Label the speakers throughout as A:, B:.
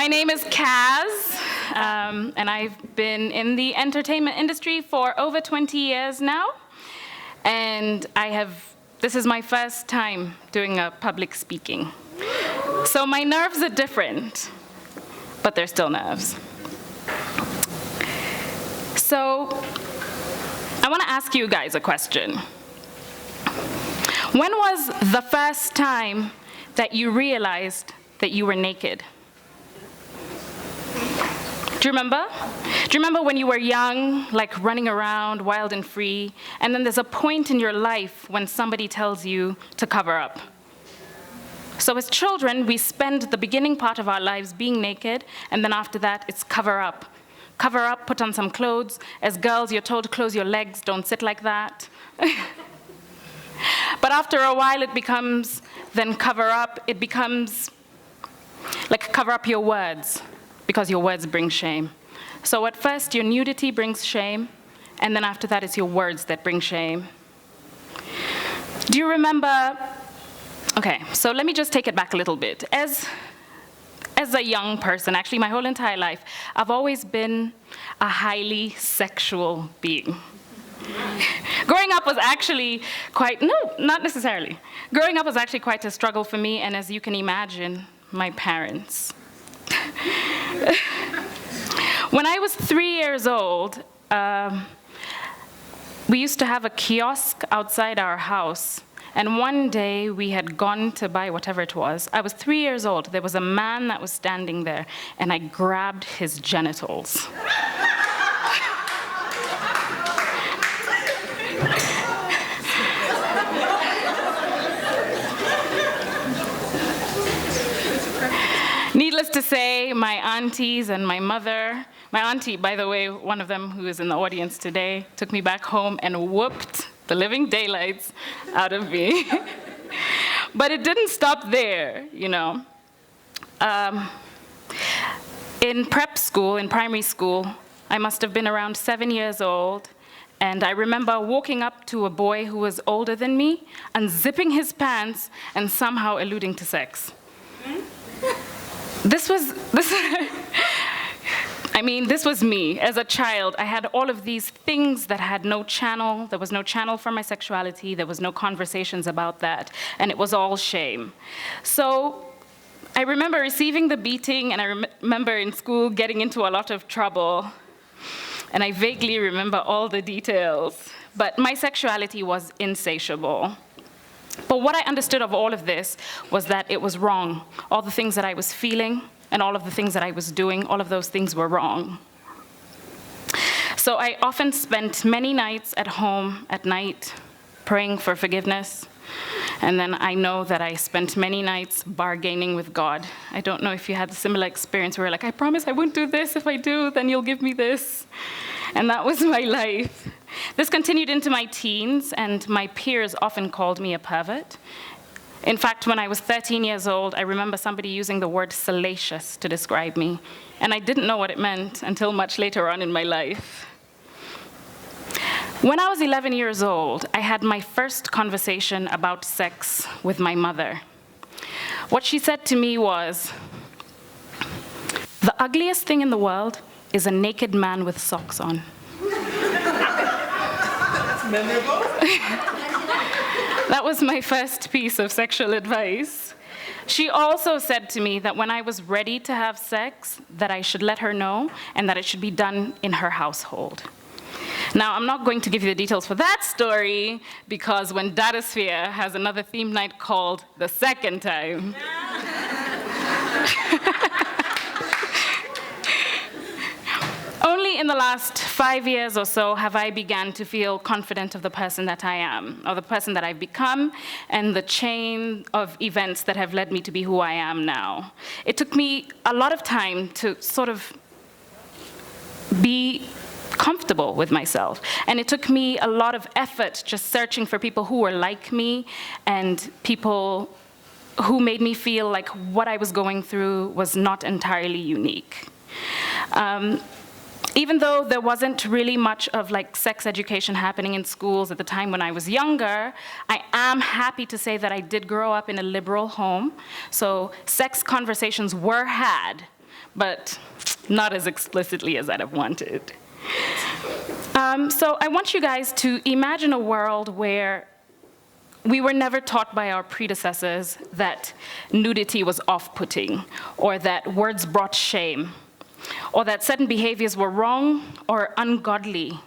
A: My name is Kaz, and I've been in the entertainment industry for over 20 years now. And this is my first time doing a public speaking. So my nerves are different, but they're still nerves. So I want to ask you guys a question. When was the first time that you realized that you were naked? Do you remember? Do you remember when you were young, like running around, wild and free, and then there's a point in your life when somebody tells you to cover up? So as children, we spend the beginning part of our lives being naked, and then after that, it's cover up. Cover up, put on some clothes. As girls, you're told to close your legs, don't sit like that. But after a while, it becomes, then cover up, it becomes like cover up your words, because your words bring shame. So at first, your nudity brings shame, and then after that, it's your words that bring shame. Do you remember? Okay, so let me just take it back a little bit. As a young person, actually my whole entire life, I've always been a highly sexual being. Growing up was actually not necessarily. Growing up was actually quite a struggle for me, and as you can imagine, my parents. When I was 3 years old, we used to have a kiosk outside our house. And one day, we had gone to buy whatever it was. I was 3 years old. There was a man that was standing there, and I grabbed his genitals. Needless to say, my aunties and my mother, my auntie, by the way, one of them who is in the audience today, took me back home and whooped the living daylights out of me. But it didn't stop there, you know. In prep school, in primary school, I must have been around 7 years old, and I remember walking up to a boy who was older than me, unzipping his pants, and somehow alluding to sex. This was me. As a child, I had all of these things that had no channel. There was no channel for my sexuality. There was no conversations about that. And it was all shame. So I remember receiving the beating, and I remember in school getting into a lot of trouble. And I vaguely remember all the details. But my sexuality was insatiable. But what I understood of all of this was that it was wrong. All the things that I was feeling and all of the things that I was doing, all of those things were wrong. So I often spent many nights at home at night praying for forgiveness. And then I know that I spent many nights bargaining with God. I don't know if you had a similar experience where you're like, I promise I won't do this. If I do, then you'll give me this. And that was my life. This continued into my teens, and my peers often called me a pervert. In fact, when I was 13 years old, I remember somebody using the word salacious to describe me, and I didn't know what it meant until much later on in my life. When I was 11 years old, I had my first conversation about sex with my mother. What she said to me was, "The ugliest thing in the world is a naked man with socks on."
B: Memorable.
A: That was my first piece of sexual advice. She also said to me that when I was ready to have sex, that I should let her know and that it should be done in her household. Now, I'm not going to give you the details for that story, because when Datasphere has another theme night called The Second Time, only in the last 5 years or so have I begun to feel confident of the person that I am, or the person that I've become, and the chain of events that have led me to be who I am now. It took me a lot of time to sort of be comfortable with myself. And it took me a lot of effort just searching for people who were like me and people who made me feel like what I was going through was not entirely unique. Even though there wasn't really much of like sex education happening in schools at the time when I was younger, I am happy to say that I did grow up in a liberal home. So sex conversations were had, but not as explicitly as I'd have wanted. So I want you guys to imagine a world where we were never taught by our predecessors that nudity was off-putting, or that words brought shame, or that certain behaviors were wrong or ungodly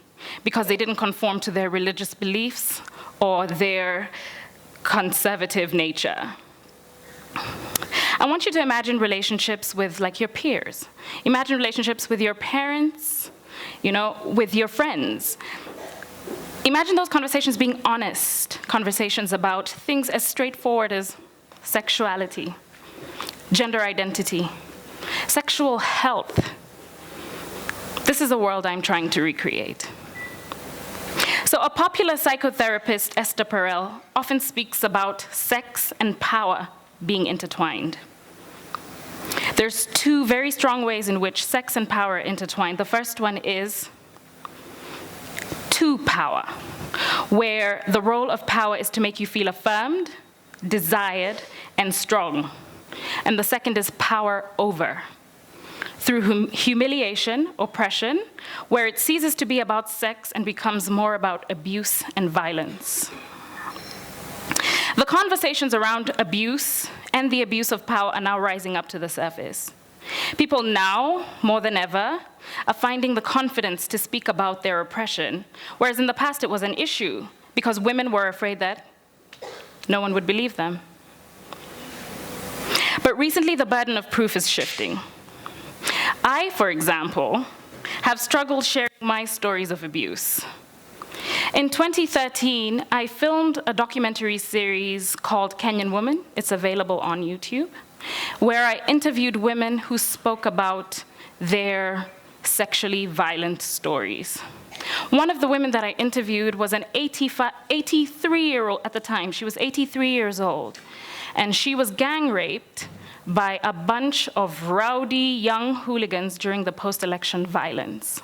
A: because they didn't conform to their religious beliefs or their conservative nature. I want you to imagine relationships with your peers. Imagine relationships with your parents, with your friends. Imagine those conversations being honest conversations about things as straightforward as sexuality, gender identity, sexual health. This is a world I'm trying to recreate. So a popular psychotherapist, Esther Perel, often speaks about sex and power being intertwined. There's two very strong ways in which sex and power are intertwined. The first one is to power, where the role of power is to make you feel affirmed, desired, and strong. And the second is power over, through humiliation, oppression, where it ceases to be about sex and becomes more about abuse and violence. The conversations around abuse and the abuse of power are now rising up to the surface. People now, more than ever, are finding the confidence to speak about their oppression, whereas in the past it was an issue because women were afraid that no one would believe them. But recently the burden of proof is shifting. I, for example, have struggled sharing my stories of abuse. In 2013, I filmed a documentary series called Kenyan Woman. It's available on YouTube, where I interviewed women who spoke about their sexually violent stories. One of the women that I interviewed was an 83-year-old at the time. She was 83 years old, and she was gang raped by a bunch of rowdy young hooligans during the post-election violence.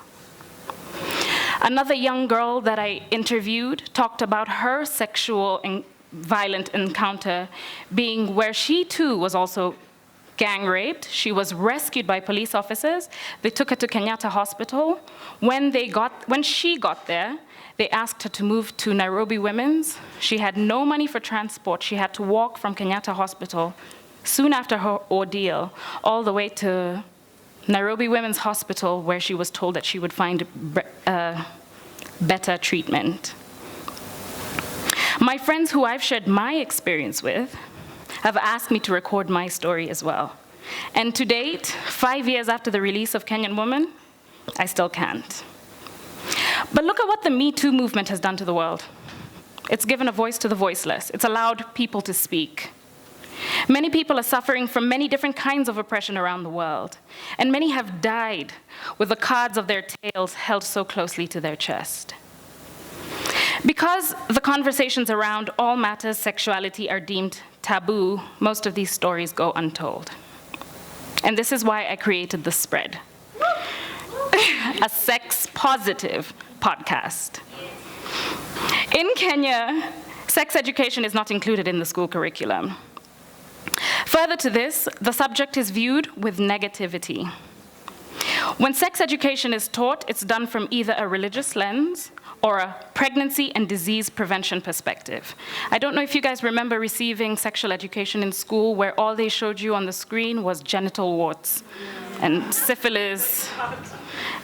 A: Another young girl that I interviewed talked about her sexual and violent encounter being where she too was also gang raped. She was rescued by police officers. They took her to Kenyatta Hospital. When she got there, they asked her to move to Nairobi Women's. She had no money for transport. She had to walk from Kenyatta Hospital soon after her ordeal all the way to Nairobi Women's Hospital, where she was told that she would find better treatment. My friends who I've shared my experience with have asked me to record my story as well. And to date, 5 years after the release of Kenyan Woman, I still can't. But look at what the Me Too movement has done to the world. It's given a voice to the voiceless. It's allowed people to speak. Many people are suffering from many different kinds of oppression around the world, and many have died with the cards of their tails held so closely to their chest. Because the conversations around all matters sexuality are deemed taboo, most of these stories go untold. And this is why I created The Spread, a sex-positive podcast. In Kenya, sex education is not included in the school curriculum. Further to this, the subject is viewed with negativity. When sex education is taught, it's done from either a religious lens or a pregnancy and disease prevention perspective. I don't know if you guys remember receiving sexual education in school where all they showed you on the screen was genital warts and syphilis.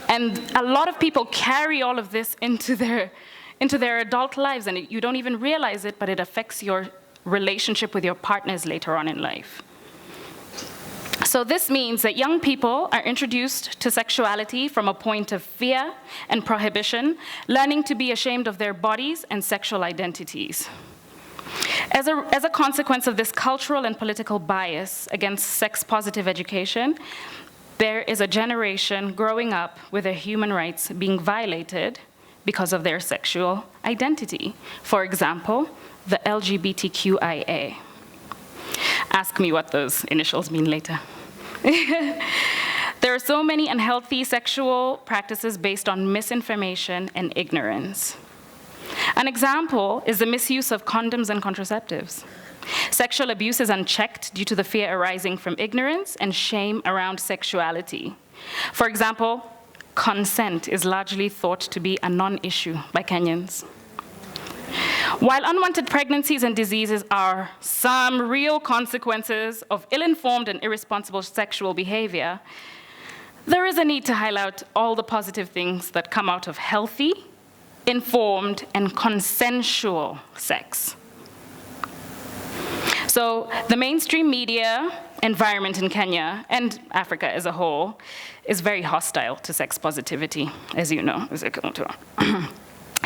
A: And a lot of people carry all of this into their adult lives, and you don't even realize it, but it affects your relationship with your partners later on in life. So this means that young people are introduced to sexuality from a point of fear and prohibition, learning to be ashamed of their bodies and sexual identities. As a consequence of this cultural and political bias against sex-positive education, there is a generation growing up with their human rights being violated because of their sexual identity. For example, the LGBTQIA. Ask me what those initials mean later. There are so many unhealthy sexual practices based on misinformation and ignorance. An example is the misuse of condoms and contraceptives. Sexual abuse is unchecked due to the fear arising from ignorance and shame around sexuality. For example, consent is largely thought to be a non-issue by Kenyans. While unwanted pregnancies and diseases are some real consequences of ill-informed and irresponsible sexual behavior, there is a need to highlight all the positive things that come out of healthy, informed, and consensual sex. So the mainstream media environment in Kenya, and Africa as a whole, is very hostile to sex positivity, as you know.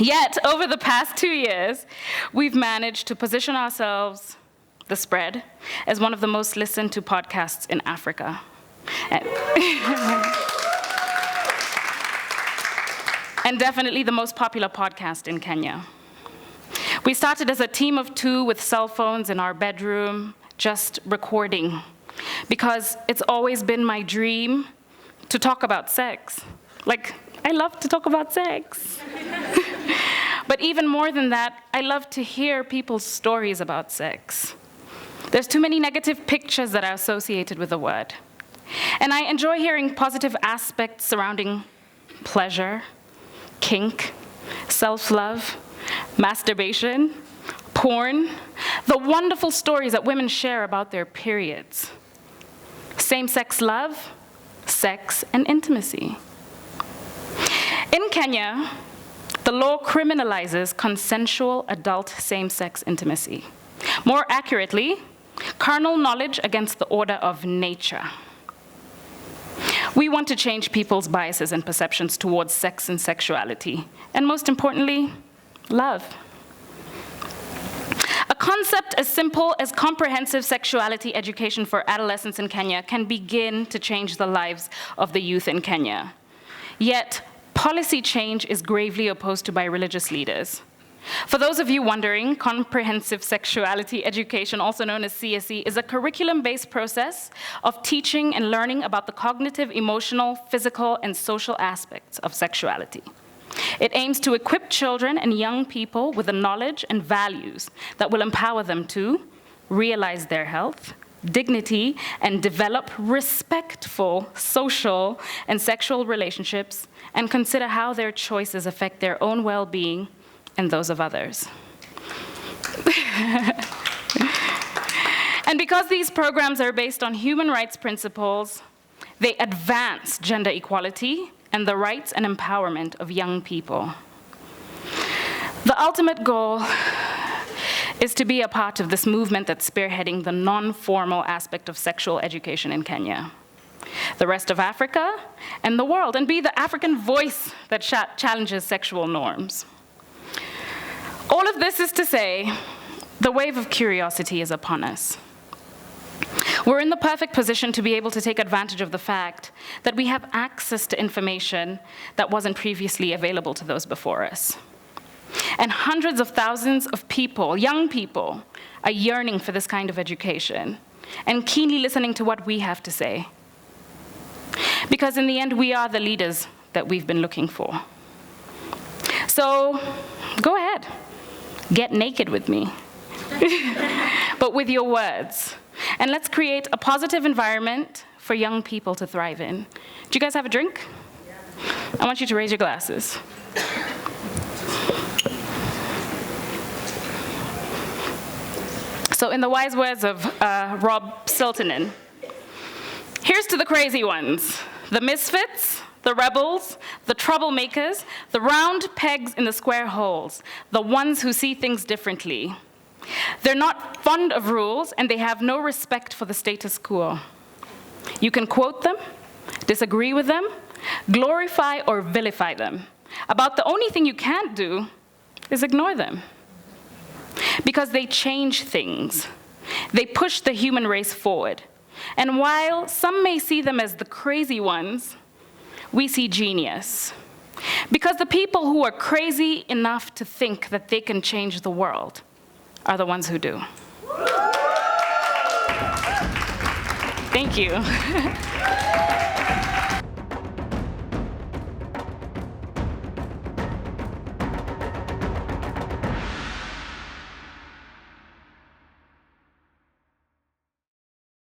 A: Yet, over the past 2 years, we've managed to position ourselves, The Spread, as one of the most listened to podcasts in Africa. And definitely the most popular podcast in Kenya. We started as a team of 2 with cell phones in our bedroom, just recording, because it's always been my dream to talk about sex. Like, I love to talk about sex. But even more than that, I love to hear people's stories about sex. There's too many negative pictures that are associated with the word. And I enjoy hearing positive aspects surrounding pleasure, kink, self-love, masturbation, porn, the wonderful stories that women share about their periods, same-sex love, sex, and intimacy. In Kenya, the law criminalizes consensual adult same-sex intimacy. More accurately, carnal knowledge against the order of nature. We want to change people's biases and perceptions towards sex and sexuality, and most importantly, love. A concept as simple as comprehensive sexuality education for adolescents in Kenya can begin to change the lives of the youth in Kenya. Yet, policy change is gravely opposed to by religious leaders. For those of you wondering, comprehensive sexuality education, also known as CSE, is a curriculum-based process of teaching and learning about the cognitive, emotional, physical, and social aspects of sexuality. It aims to equip children and young people with the knowledge and values that will empower them to realize their health, dignity, and develop respectful social and sexual relationships, and consider how their choices affect their own well-being and those of others. And because these programs are based on human rights principles, they advance gender equality and the rights and empowerment of young people. The ultimate goal is to be a part of this movement that's spearheading the non-formal aspect of sexual education in Kenya, the rest of Africa, and the world, and be the African voice that challenges sexual norms. All of this is to say, the wave of curiosity is upon us. We're in the perfect position to be able to take advantage of the fact that we have access to information that wasn't previously available to those before us. And hundreds of thousands of people, young people, are yearning for this kind of education and keenly listening to what we have to say. Because in the end, we are the leaders that we've been looking for. So, go ahead. Get naked with me, but with your words. And let's create a positive environment for young people to thrive in. Do you guys have a drink? I want you to raise your glasses. So in the wise words of Rob Siltonen, here's to the crazy ones, the misfits, the rebels, the troublemakers, the round pegs in the square holes, the ones who see things differently. They're not fond of rules, and they have no respect for the status quo. You can quote them, disagree with them, glorify or vilify them. About the only thing you can't do is ignore them. Because they change things. They push the human race forward. And while some may see them as the crazy ones, we see genius. Because the people who are crazy enough to think that they can change the world are the ones who do. Thank you.